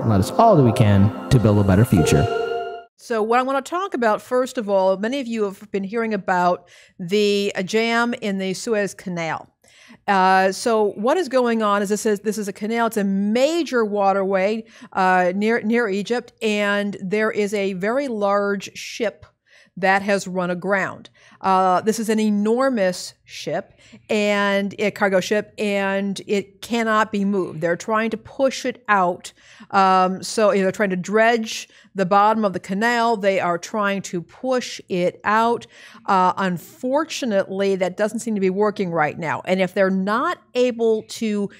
let us all do we can to build a better future. So what I want to talk about, first of all, many of you have been hearing about the jam in the Suez Canal. So what is going on is this is a canal. It's a major waterway near Egypt, and there is a very large ship that has run aground. This is an enormous ship, and a cargo ship, and it cannot be moved. They're trying to push it out. So they're trying to dredge the bottom of the canal. They are trying to push it out. Unfortunately, that doesn't seem to be working right now. And if they're not able to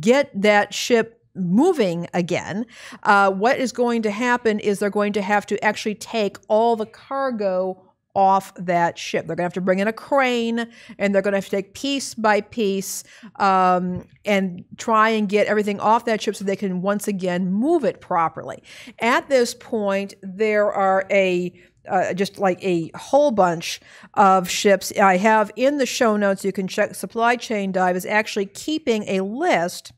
get that ship moving again, what is going to happen is they're going to have to actually take all the cargo off that ship. They're going to have to bring in a crane, and they're going to have to take piece by piece and try and get everything off that ship so they can once again move it properly. At this point, there are just like a whole bunch of ships. I have in the show notes, you can check, Supply Chain Dive is actually keeping a list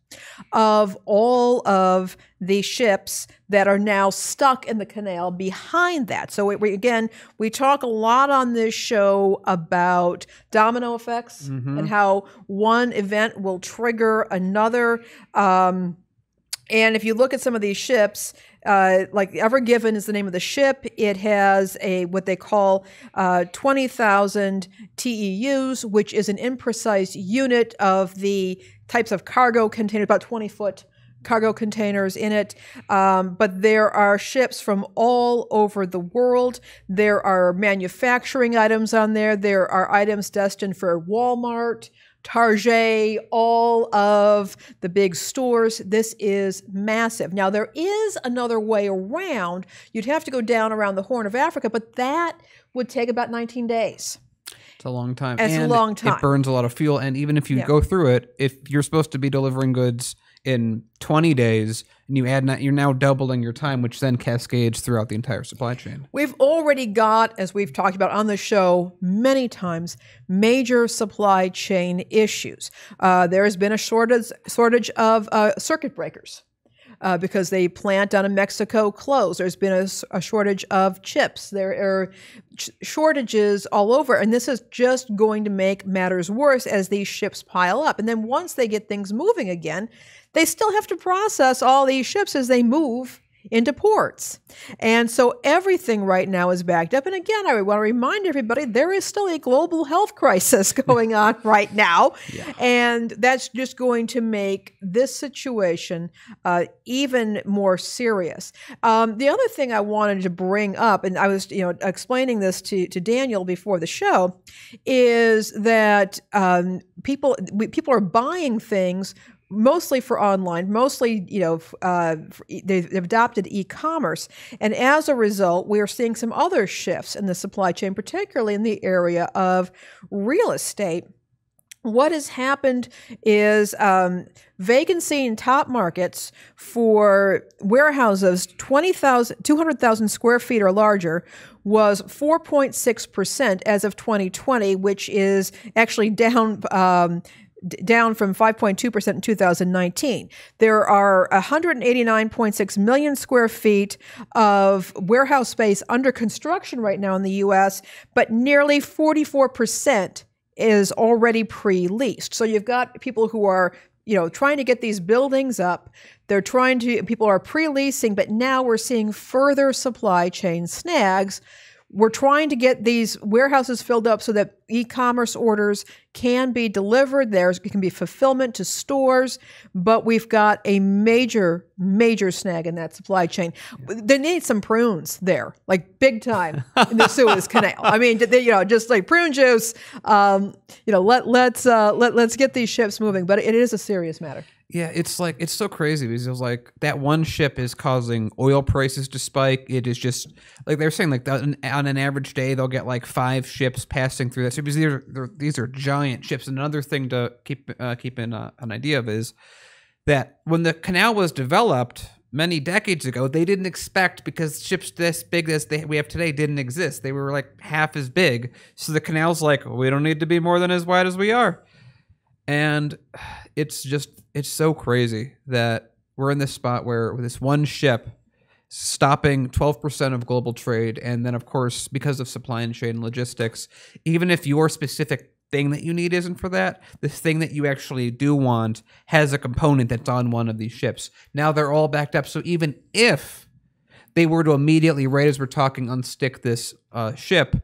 of all of the ships that are now stuck in the canal behind that. So we talk a lot on this show about domino effects and how one event will trigger another. And if you look at some of these ships, like Ever Given is the name of the ship. It has what they call 20,000 TEUs, which is an imprecise unit of the types of cargo containers, about 20-foot cargo containers in it. But there are ships from all over the world. There are manufacturing items on there. There are items destined for Walmart, Target, all of the big stores. This is massive. Now, there is another way around. You'd have to go down around the Horn of Africa, but that would take about 19 days. It's a long time. It's a long time. It burns a lot of fuel. And even if you go through it, if you're supposed to be delivering goods in 20 days and you add you're now doubling your time, which then cascades throughout the entire supply chain. We've already got, as we've talked about on the show many times, major supply chain issues. There has been a shortage of circuit breakers. Because the plant down in Mexico closed. There's been a shortage of chips. There are shortages all over. And this is just going to make matters worse as these ships pile up. And then once they get things moving again, they still have to process all these ships as they move into ports. And so everything right now is backed up. And again, I want to remind everybody, there is still a global health crisis going on right now. Yeah. And that's just going to make this situation even more serious. The other thing I wanted to bring up, and I was explaining this to Daniel before the show, is that people are buying things mostly for online, mostly, they've adopted e-commerce. And as a result, we are seeing some other shifts in the supply chain, particularly in the area of real estate. What has happened is vacancy in top markets for warehouses 200,000 square feet or larger was 4.6% as of 2020, which is actually down from 5.2% in 2019. There are 189.6 million square feet of warehouse space under construction right now in the U.S., but nearly 44% is already pre-leased. So you've got people who are trying to get these buildings up. People are pre-leasing, but now we're seeing further supply chain snags. We're trying to get these warehouses filled up so that e-commerce orders can be delivered. It can be fulfillment to stores, but we've got a major, major snag in that supply chain. They need some prunes there, like big time in the Suez Canal. I mean, just like prune juice. Let's get these ships moving. But it is a serious matter. Yeah, it's so crazy because it was like that one ship is causing oil prices to spike. It is just like they're saying, like on an average day they'll get like 5 ships passing through that. So because these are giant ships. And another thing to keep in an idea of is that when the canal was developed many decades ago, they didn't expect, because ships this big as we have today didn't exist. They were like half as big. So the canal's like, we don't need to be more than as wide as we are. And it's so crazy that we're in this spot where with this one ship stopping 12% of global trade. And then, of course, because of supply and chain logistics, even if your specific thing that you need isn't for that, the thing that you actually do want has a component that's on one of these ships. Now they're all backed up. So even if they were to immediately, right as we're talking, unstick this ship,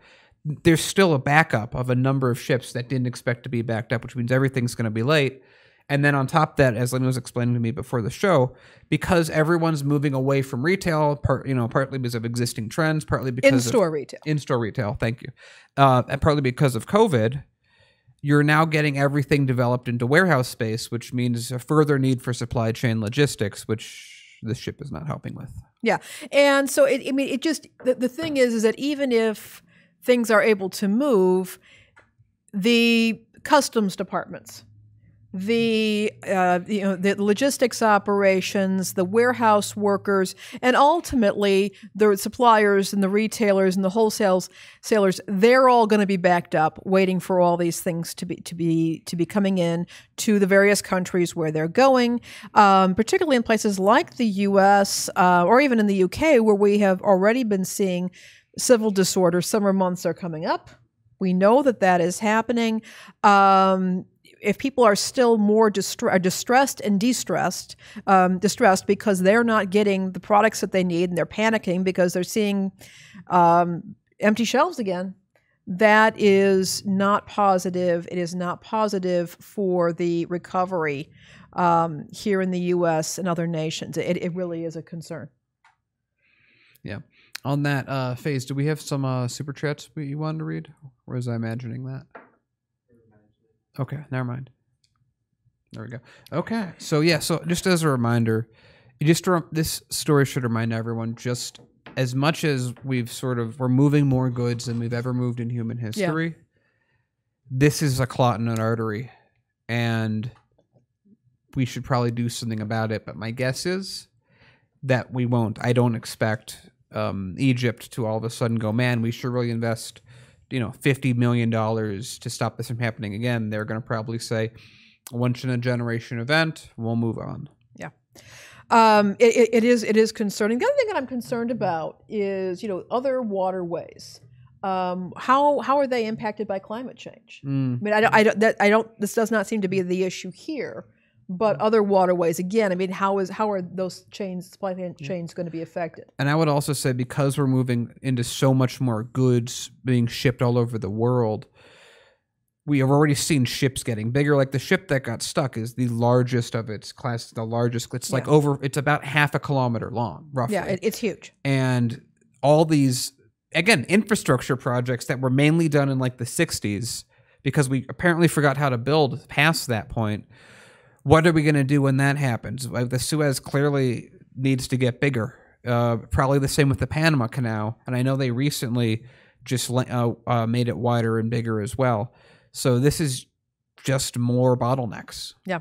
there's still a backup of a number of ships that didn't expect to be backed up, which means everything's going to be late. And then on top of that, as Lynn was explaining to me before the show, because everyone's moving away from retail, partly because of existing trends, partly because in-store retail. In-store retail, thank you. And partly because of COVID, you're now getting everything developed into warehouse space, which means a further need for supply chain logistics, which this ship is not helping with. Yeah. And so, the thing is that even if things are able to move, the customs departments, the logistics operations, the warehouse workers, and ultimately the suppliers and the retailers and the wholesalers, they're all going to be backed up, waiting for all these things to be coming in to the various countries where they're going, particularly in places like the U.S. Or even in the U.K., where we have already been seeing civil disorder. Summer months are coming up. We know that is happening. If people are still more distressed and distressed because they're not getting the products that they need, and they're panicking because they're seeing empty shelves again, that is not positive. It is not positive for the recovery here in the U.S. and other nations. It really is a concern. Yeah. On that phase, do we have some super chats you wanted to read? Or was I imagining that? Okay, never mind. There we go. Okay, so just as a reminder, this story should remind everyone, just as much as we're moving more goods than we've ever moved in human history, this is a clot in an artery, and we should probably do something about it. But my guess is that we won't. I don't expect Egypt to all of a sudden go, man, we should really invest $50 million to stop this from happening again. They're going to probably say, once in a generation event, we'll move on. Yeah. It is concerning. The other thing that I'm concerned about is, other waterways. How are they impacted by climate change? I mean, I don't, this does not seem to be the issue here, but other waterways, again, I mean, how are those supply chains going to be affected? And I would also say, because we're moving into so much more goods being shipped all over the world, we have already seen ships getting bigger. Like the ship that got stuck is the largest of its class, the largest. It's like it's about half a kilometer long, roughly. Yeah, it's huge. And all these, again, infrastructure projects that were mainly done in like the 60s, because we apparently forgot how to build past that point. What are we going to do when that happens? The Suez clearly needs to get bigger. Probably the same with the Panama Canal. And I know they recently just made it wider and bigger as well. So this is just more bottlenecks. Yeah.